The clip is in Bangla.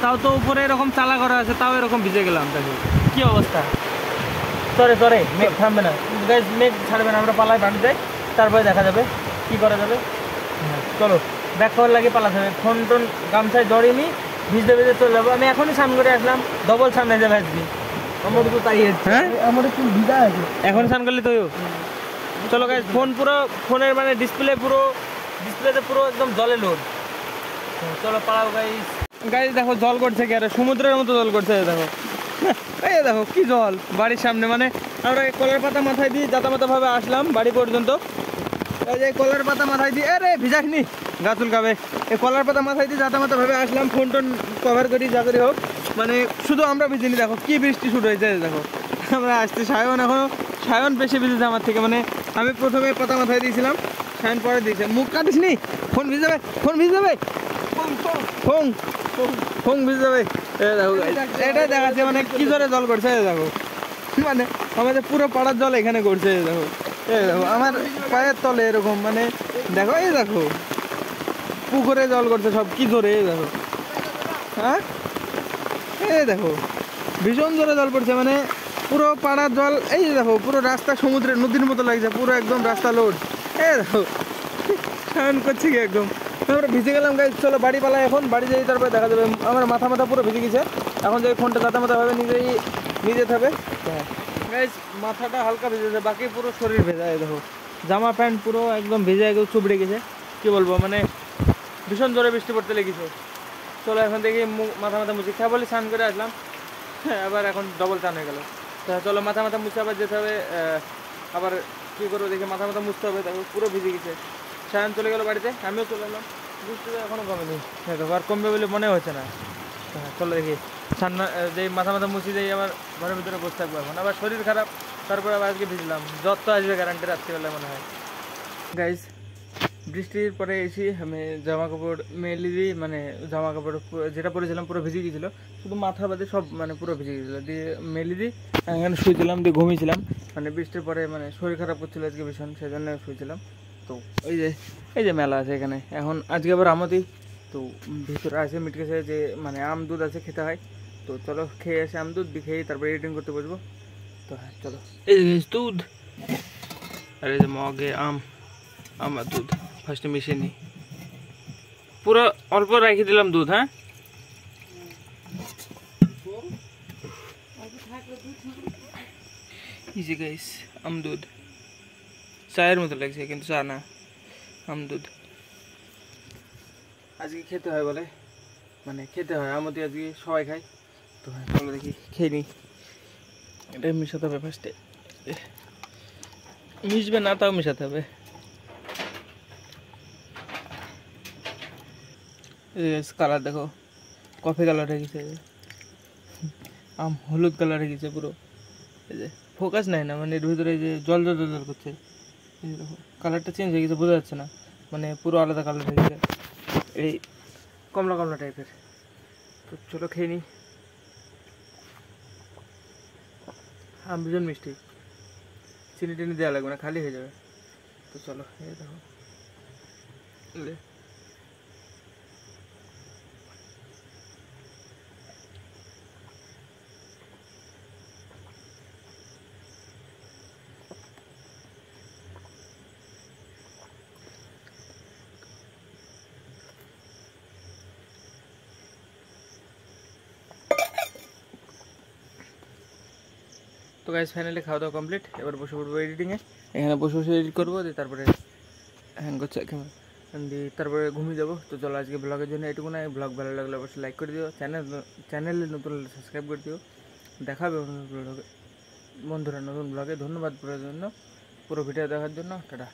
তাও তো উপরে এরকম চালা করা আছে, তাও এরকম ভিজে গেলাম। দেখো কি অবস্থা। সরে মেঘ থামবে না গাইস, মেঘ ছাড়বে না, আমরা পালাই বাড়ি যাই, তারপরে দেখা যাবে কি করা যাবে। চলো ব্যাক করার লাগে পালাতে হবে। ফোন টোন গামছায় জড়িয়ে নিই, ভিজতে ভিজতে চলে যাবো। আমি এখনই স্নান করে আসলাম, ডবল স্নান হয়ে যাবে আজকে। আমার তো তাই হচ্ছে, হ্যাঁ আমার একটু ভিজা আছে এখন স্নান করলে তো। চলো গাইস, ফোন পুরো, ফোনের মানে ডিসপ্লেতে পুরো একদম জলে লোড। চলো পালাও গাইস। গাইস দেখো জল করছে কি, আরে সমুদ্রের মতো জল করছে। দেখো এই দেখো কি জল বাড়ির সামনে। মানে আমরা কলার পাতা মাথায় দিয়ে যাতামাতা ভাবে আসলাম বাড়ি পর্যন্ত। এই যে কলার পাতা মাথায় দিয়ে, আরে ভিজাসনি গা চুলকাবে। এই কলার পাতা মাথায় দিয়ে যাতামাতা ভাবে আসলাম, ফোন টোন কভার করি যা করি হোক, মানে শুধু আমরা ভিজিনি। দেখো কি বৃষ্টি শুরু হয়েছে। দেখো আমরা আসছি, সায়ন বেশি ভিজেছে আমার থেকে। মানে আমি প্রথমে পাতা মাথায় দিয়েছিলাম, সায়ন পরে দিয়েছে। মুখ কাটিস নি, ফোন ভিজে যাবে, ফোন ভিজে যাবে, ফোন ভিজে যাবে। দেখো এটাই দেখাচ্ছে মানে কি জোরে জল করছে। দেখো মানে আমাদের পুরো পাড়ার জল এখানে করছে। দেখো দেখো আমার পায়ের তলে এরকম, মানে দেখো এই দেখো পুকুরে জল করছে সব, কি জোরে। দেখো হ্যাঁ এই দেখো ভীষণ জোরে জল পড়ছে, মানে পুরো পাড়ার জল। এই দেখো পুরো রাস্তা সমুদ্রের নদীর মতো লাগছে, পুরো একদম রাস্তা লোড। এই দেখো স্নান করছি কি একদম, আমরা ভিজে গেলাম গাইজ। চলো বাড়ি পালাই এখন, বাড়ি যাই, তারপরে দেখা যাবে। আমার মাথা পুরো ভিজে গেছে, এখন যাই ফোনটা যাতামাতা ভাবে নিয়ে যেতে হবে। হ্যাঁ গাইজ মাথাটা হালকা ভিজেছে, বাকি পুরো শরীর ভেজা। দেখো জামা প্যান্ট পুরো একদম ভেজে একদম চুবড়ে গেছে। কি বলবো, মানে ভীষণ জোরে বৃষ্টি পড়তে লেগেছে। চলো এখন দেখি মাথা মুছি খেয়ে বলি স্নান করে আসলাম, হ্যাঁ আবার এখন ডবল টান হয়ে গেল। তা চলো মাথা মুছতে আবার যেতে হবে। আবার কী করবো দেখি, মাথা মুছতে হবে। দেখো পুরো ভিজে গেছে। সায়ন চলে গেলো বাড়িতে, আমিও চলে এলাম। বৃষ্টি তো এখনও কমেনি, দেখো আর কমবে বলে মনে হচ্ছে না। হ্যাঁ চলো দেখি ঠান্ডা যেই মাথা মুছি যেই আমার ঘরের ভিতরে বসে থাকবো এখন। আবার শরীর খারাপ, তারপরে আবার আজকে ভিজলাম। জ্বর তো আসবে গ্যারান্টি রাত্রিবেলা মনে হয়। গাইজ বৃষ্টির পরে এসে আমি জামা কাপড় মেলে দিই, মানে জামা কাপড় যেটা পরেছিলাম পুরো ভিজে গিয়েছিল, শুধু মাথা বাদে সব মানে পুরো ভিজে গিয়েছিলো। দিয়ে মেলে দিই, এখানে শুয়েছিলাম, দিয়ে ঘুমিয়েছিলাম। মানে বৃষ্টির পরে মানে শরীর খারাপ করছিলো আজকে ভীষণ, সেই জন্য শুয়েছিলাম। তো এই যে মেলা আছে এখানে এখন, আজকে আবার আমতি। তো ভিতরে আছে মিটকেছে যে মানে আম দুধ আছে, খেতে হয়। তো চলো খেয়ে আসে আম দুধ, খেয়ে তারপরে এডিটিং করতে বসবো। তো হ্যাঁ চলো, এই যে দুধ আর এই যে মগে আমার দুধ ফার্স্টে মিশিয়ে নিই, পুরো অল্প রেখে দিলাম দুধ। হ্যাঁ ইজি গাইস, আম দুধ চায়ের মতো লাগছে, কিন্তু চা না, আম দুধ। আজকে খেতে হয় বলে, মানে খেতে হয় আমতি, আজকে সবাই খায়। তো হ্যাঁ চলো দেখি খেয়ে নিই। এটা মিশাতে হবে ফার্স্টে, মিশবে না তাও মিশাতে হবে। কালার দেখো, কফি কালার হয়ে গেছে, আম হলুদ কালার হয়ে গেছে পুরো। এই যে ফোকাস নাই না, মানে এর ভিতরে যে জল করছে। এই দেখো কালারটা চেঞ্জ হয়ে গেছে, বোঝা যাচ্ছে না, মানে পুরো আলাদা কালার হয়ে গেছে, এই কমলা টাইপের। তো চলো খেয়ে নিই। আম ভীষণ মিষ্টি, চিনি টিনি দেওয়া লাগবে না, খালি হয়ে যাবে। তো চলো এই দেখো, তো গাইস ফাইনালি খাওয়া দাওয়া কমপ্লিট। এবার বসে পড়বো এডিটিংয়ে, এখানে বসে এডিট করবো, দিয়ে তারপরে হ্যাং করছে ক্যামেরা, দিয়ে তারপরে ঘুমিয়ে যাবো। তো চলো আজকে ব্লগের জন্য এটুকু না। ব্লগ ভালো লাগলে অবশ্যই লাইক করে দিও, চ্যানেলে নতুন সাবস্ক্রাইব করে দিও। দেখা হবে বন্ধুরা নতুন ব্লগে। ধন্যবাদ পুরোর জন্য, পুরো ভিডিও দেখার জন্য। টাটা।